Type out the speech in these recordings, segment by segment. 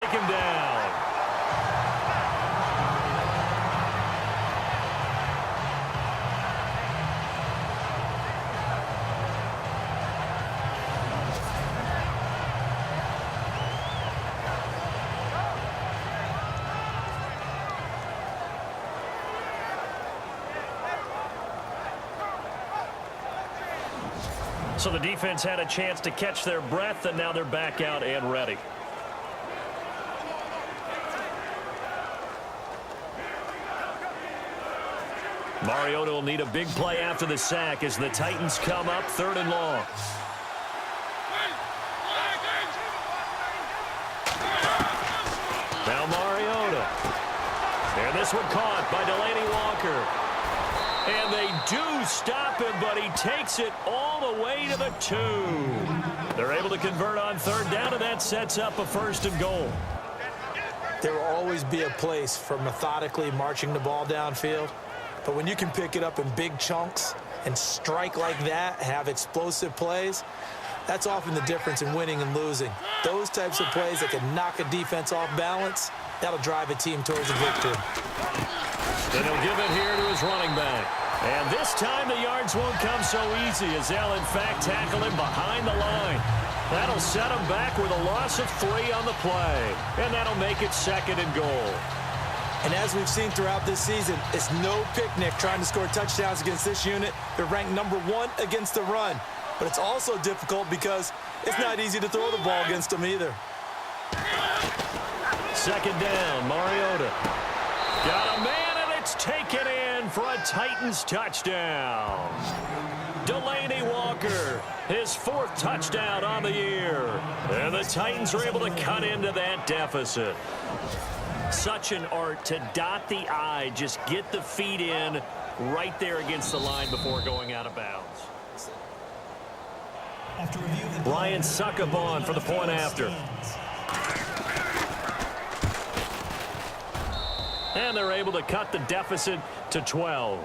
take him down. So the defense had a chance to catch their breath, and now they're back out and ready. Mariota will need a big play after the sack as the Titans come up 3rd and long. Now Mariota. And this one caught by Delaney Walker. And they do stop him, but he takes it all the way to the 2. They're able to convert on 3rd down, and that sets up a 1st and goal. There will always be a place for methodically marching the ball downfield. But when you can pick it up in big chunks and strike like that, have explosive plays, that's often the difference in winning and losing. Those types of plays that can knock a defense off balance, that'll drive a team towards a victory. Then he'll give it here to his running back. And this time the yards won't come so easy as they'll, in fact, tackle him behind the line. That'll set him back with a loss of 3 on the play. And that'll make it 2nd and goal. And as we've seen throughout this season, it's no picnic trying to score touchdowns against this unit. They're ranked number 1 against the run. But it's also difficult because it's not easy to throw the ball against them either. 2nd down, Mariota. Got a man, and it's taken in for a Titans touchdown. Delaney Walker, his 4th touchdown on the year. And the Titans are able to cut into that deficit. Such an art to dot the I, just get the feet in right there against the line before going out of bounds. Ryan Succop for the point after. And they're able to cut the deficit to 12.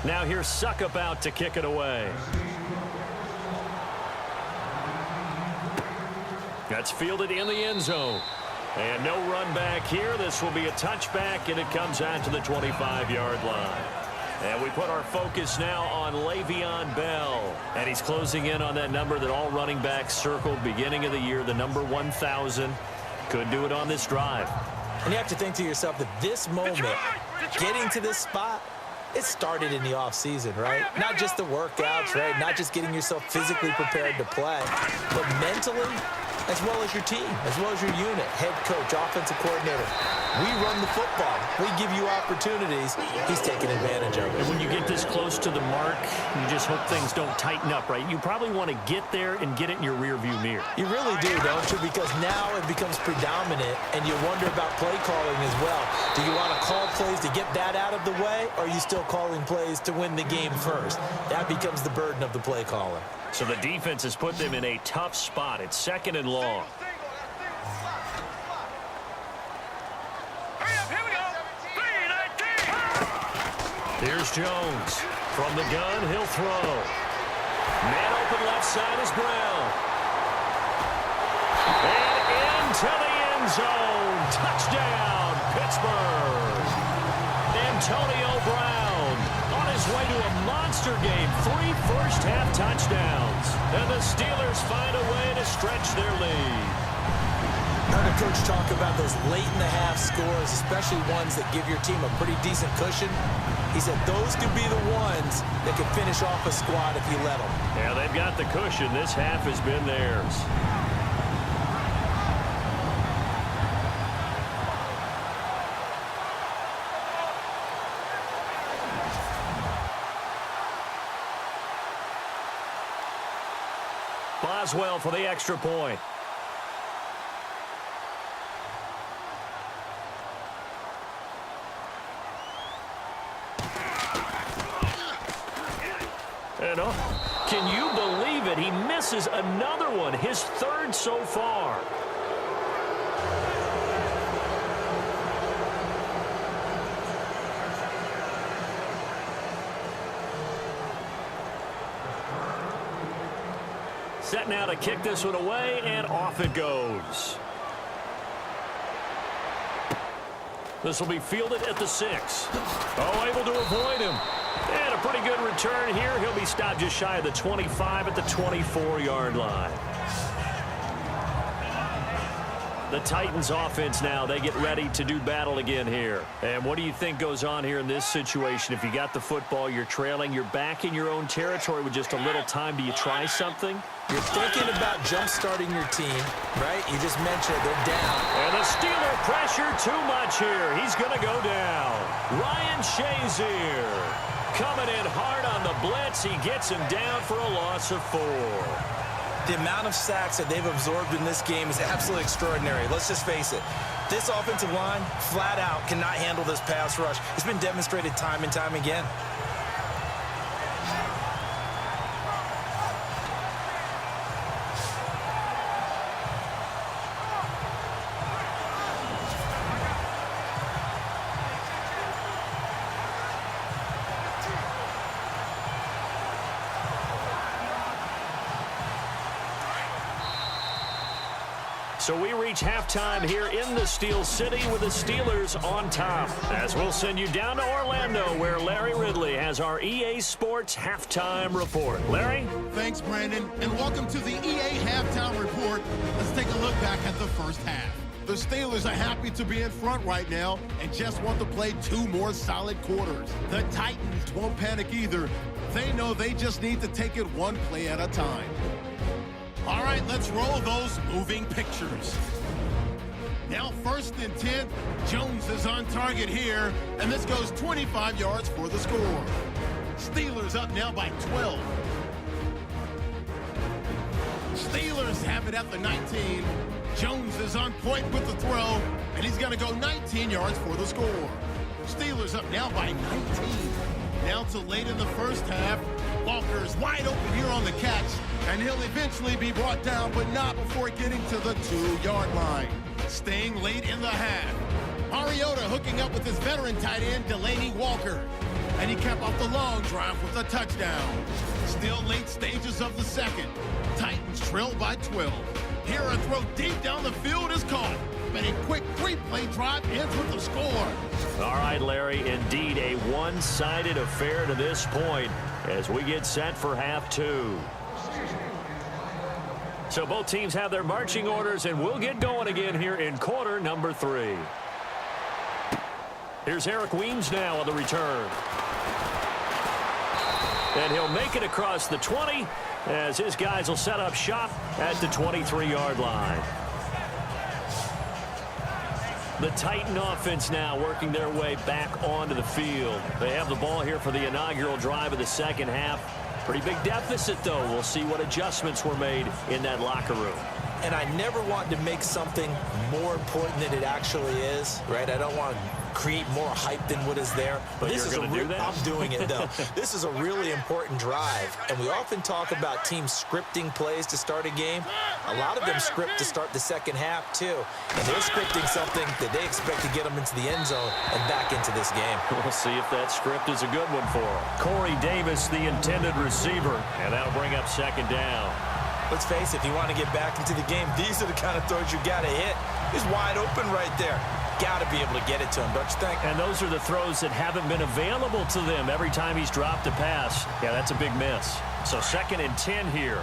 Now here's Succop out to kick it away. That's fielded in the end zone. And no run back here. This will be a touchback, and it comes out to the 25-yard line. And we put our focus now on Le'Veon Bell. And he's closing in on that number that all running backs circled beginning of the year, the number 1,000. Could do it on this drive. And you have to think to yourself that this moment, getting to this spot, it started in the offseason, right? Not just the workouts, right? Not just getting yourself physically prepared to play, but mentally, as well as your team, as well as your unit, head coach, offensive coordinator. We run the football. We give you opportunities. He's taking advantage of it. And when you get this close to the mark, you just hope things don't tighten up, right? You probably want to get there and get it in your rearview mirror. You really do, don't you? Because now it becomes predominant, and you wonder about play calling as well. Do you want to call plays to get that out of the way, or are you still calling plays to win the game first? That becomes the burden of the play caller. So the defense has put them in a tough spot. It's 2nd and long. Here's Jones. From the gun, he'll throw. Man open left side is Brown. And into the end zone. Touchdown, Pittsburgh. Antonio Brown on his way to a monster game. 3 first-half touchdowns. And the Steelers find a way to stretch their lead. I heard a coach talk about those late-in-the-half scores, especially ones that give your team a pretty decent cushion. He said those could be the ones that could finish off a squad if you let them. Yeah, they've got the cushion. This half has been theirs. Boswell for the extra point. And can you believe it? He misses another one, his 3rd so far. Set now to kick this one away, and off it goes. This will be fielded at the 6. Oh, able to avoid him. And a pretty good return here. He'll be stopped just shy of the 25 at the 24-yard line. The Titans offense now, they get ready to do battle again here. And what do you think goes on here in this situation? If you got the football, you're trailing, you're back in your own territory with just a little time. Do you try something? You're thinking about jump-starting your team, right? You just mentioned it. They're down. And the Steeler pressure too much here. He's going to go down. Ryan Shazier coming in hard on the blitz. He gets him down for a loss of 4. The amount of sacks that they've absorbed in this game is absolutely extraordinary. Let's just face it. This offensive line, flat out, cannot handle this pass rush. It's been demonstrated time and time again. So we reach halftime here in the Steel City with the Steelers on top. As we'll send you down to Orlando, where Larry Ridley has our EA Sports Halftime Report. Larry? Thanks, Brandon, and welcome to the EA Halftime Report. Let's take a look back at the first half. The Steelers are happy to be in front right now and just want to play 2 more solid quarters. The Titans won't panic either. They know they just need to take it 1 play at a time. All right, let's roll those moving pictures. Now 1st and 10. Jones is on target here, and this goes 25 yards for the score. Steelers up now by 12. Steelers have it at the 19. Jones is on point with the throw, and he's going to go 19 yards for the score. Steelers up now by 19. Now to late in the first half. Walker's wide open here on the catch, and he'll eventually be brought down, but not before getting to the 2-yard line. Staying late in the half. Mariota hooking up with his veteran tight end, Delaney Walker. And he kept off the long drive with a touchdown. Still late stages of the second. Titans trail by 12. Here a throw deep down the field is caught. And a quick 3-play drive ends with the score. All right, Larry, indeed a one-sided affair to this point as we get set for half 2. So both teams have their marching orders, and we'll get going again here in quarter number 3. Here's Eric Weems now on the return. And he'll make it across the 20 as his guys will set up shop at the 23-yard line. The Titan offense now working their way back onto the field. They have the ball here for the inaugural drive of the second half. Pretty big deficit, though. We'll see what adjustments were made in that locker room. And I never want to make something more important than it actually is, right? I don't want to create more hype than what is there. But this is do that? I'm doing it, though. This is a really important drive. And we often talk about teams scripting plays to start a game. A lot of them script to start the second half, too. And they're scripting something that they expect to get them into the end zone and back into this game. We'll see if that script is a good one for them. Corey Davis, the intended receiver. And that'll bring up second down. Let's face it, if you want to get back into the game, these are the kind of throws you got to hit. He's wide open right there. Got to be able to get it to him, don't you think? And those are the throws that haven't been available to them every time he's dropped a pass. Yeah, that's a big miss. So 2nd and 10 here.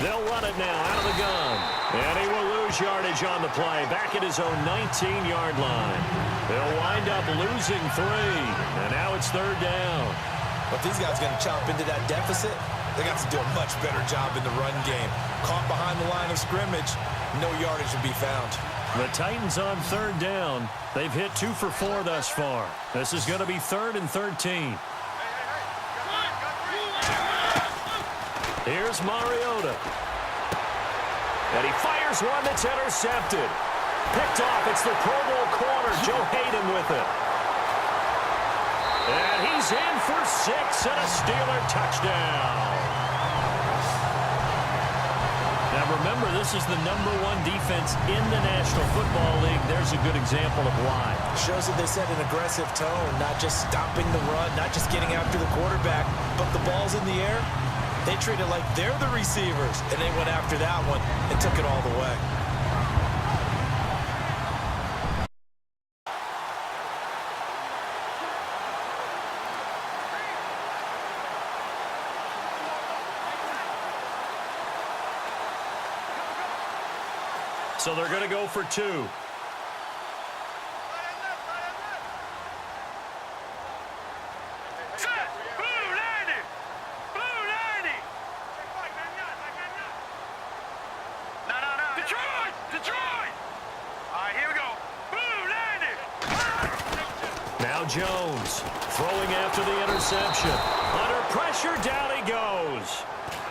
They'll run it now out of the gun. And he will lose yardage on the play. Back at his own 19-yard line. They'll wind up losing 3. And now it's 3rd down. But these guys are going to chomp into that deficit. They got to do a much better job in the run game. Caught behind the line of scrimmage, no yardage to be found. The Titans on 3rd down. They've hit 2 for 4 thus far. This is going to be 3rd and 13. Here's Mariota. And he fires one that's intercepted. Picked off. It's the Pro Bowl corner, Joe Hayden, with it. And he's in for 6 and a Steeler touchdown. Now remember, this is the #1 defense in the National Football League. There's a good example of why. Shows that they set an aggressive tone, not just stopping the run, not just getting after the quarterback, but the ball's in the air. They treat it like they're the receivers, and they went after that one and took it all the way. So they're going to go for 2. Now Jones throwing after the interception. Under pressure, down he goes.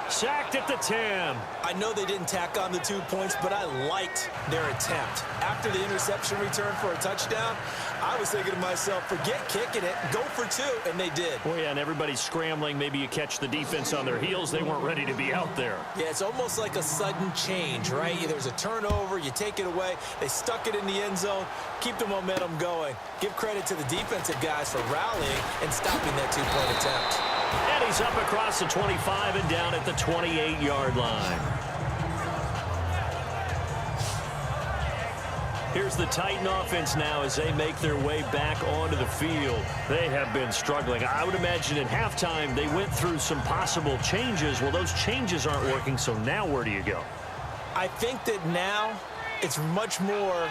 Sacked at the 10. I know they didn't tack on the 2 points, but I liked their attempt. After the interception return for a touchdown, I was thinking to myself, forget kicking it, go for 2, and they did. Well, yeah, and everybody's scrambling. Maybe you catch the defense on their heels. They weren't ready to be out there. Yeah, it's almost like a sudden change, right? There's a turnover, you take it away, they stuck it in the end zone, keep the momentum going. Give credit to the defensive guys for rallying and stopping that 2-point attempt. And he's up across the 25 and down at the 28-yard line. Here's the Titan offense now as they make their way back onto the field. They have been struggling. I would imagine at halftime they went through some possible changes. Well, those changes aren't working, so now where do you go? I think that now it's much more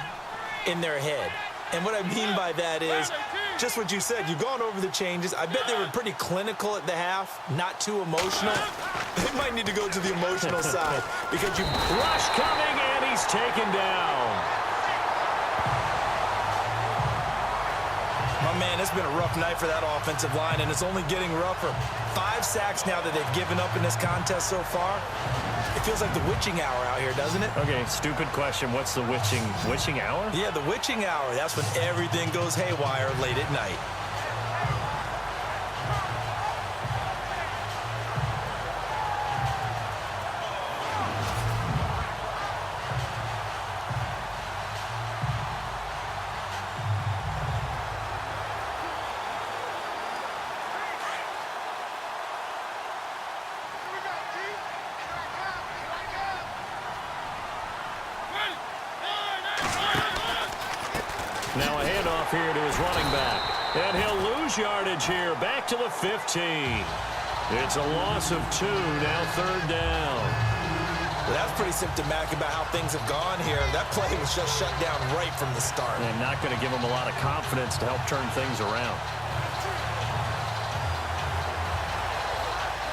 in their head. And what I mean by that is just what you said. You've gone over the changes. I bet they were pretty clinical at the half, not too emotional. They might need to go to the emotional side because you... Rush coming, and he's taken down. My man, it's been a rough night for that offensive line, and it's only getting rougher. 5 sacks now that they've given up in this contest so far. It feels like the witching hour out here, doesn't it? Okay, stupid question. What's the witching hour? Yeah, the witching hour. That's when everything goes haywire late at night. Now a handoff here to his running back. And he'll lose yardage here. Back to the 15. It's a loss of 2. Now 3rd down. Well, that's pretty symptomatic about how things have gone here. That play was just shut down right from the start. And not going to give him a lot of confidence to help turn things around.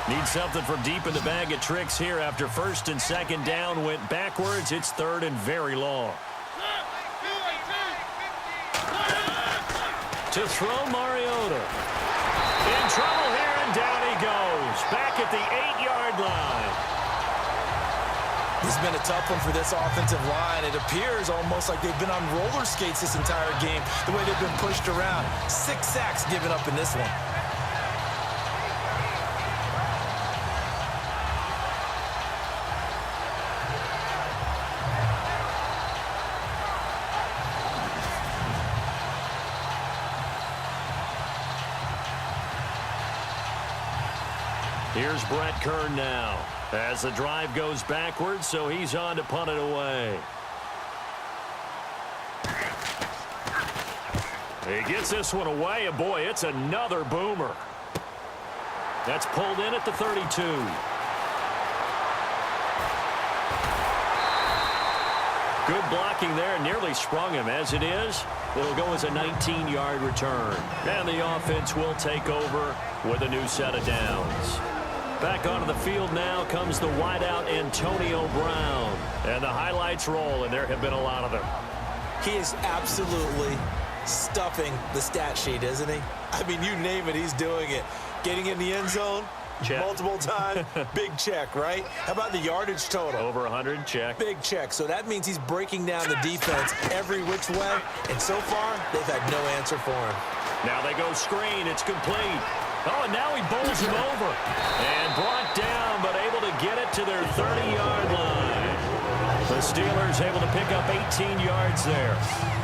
Need something from deep in the bag of tricks here after 1st and 2nd down went backwards. It's 3rd and very long. To throw Mariota. In trouble here, and down he goes. Back at the 8-yard line. This has been a tough one for this offensive line. It appears almost like they've been on roller skates this entire game, the way they've been pushed around. 6 sacks given up in this one. Here's Brett Kern now as the drive goes backwards, so he's on to punt it away. He gets this one away, and boy, it's another boomer. That's pulled in at the 32. Good blocking there, nearly sprung him. As it is, it'll go as a 19-yard return. And the offense will take over with a new set of downs. Back onto the field now comes the wideout Antonio Brown. And the highlights roll, and there have been a lot of them. He is absolutely stuffing the stat sheet, isn't he? I mean, you name it, he's doing it. Getting in the end zone check. Multiple times, big check, right? How about the yardage total? Over 100, check. Big check. So that means he's breaking down the defense every which way. And so far, they've had no answer for him. Now they go screen. It's complete. Oh, and now he bowls him over. And brought down, but able to get it to their 30-yard line. The Steelers able to pick up 18 yards there.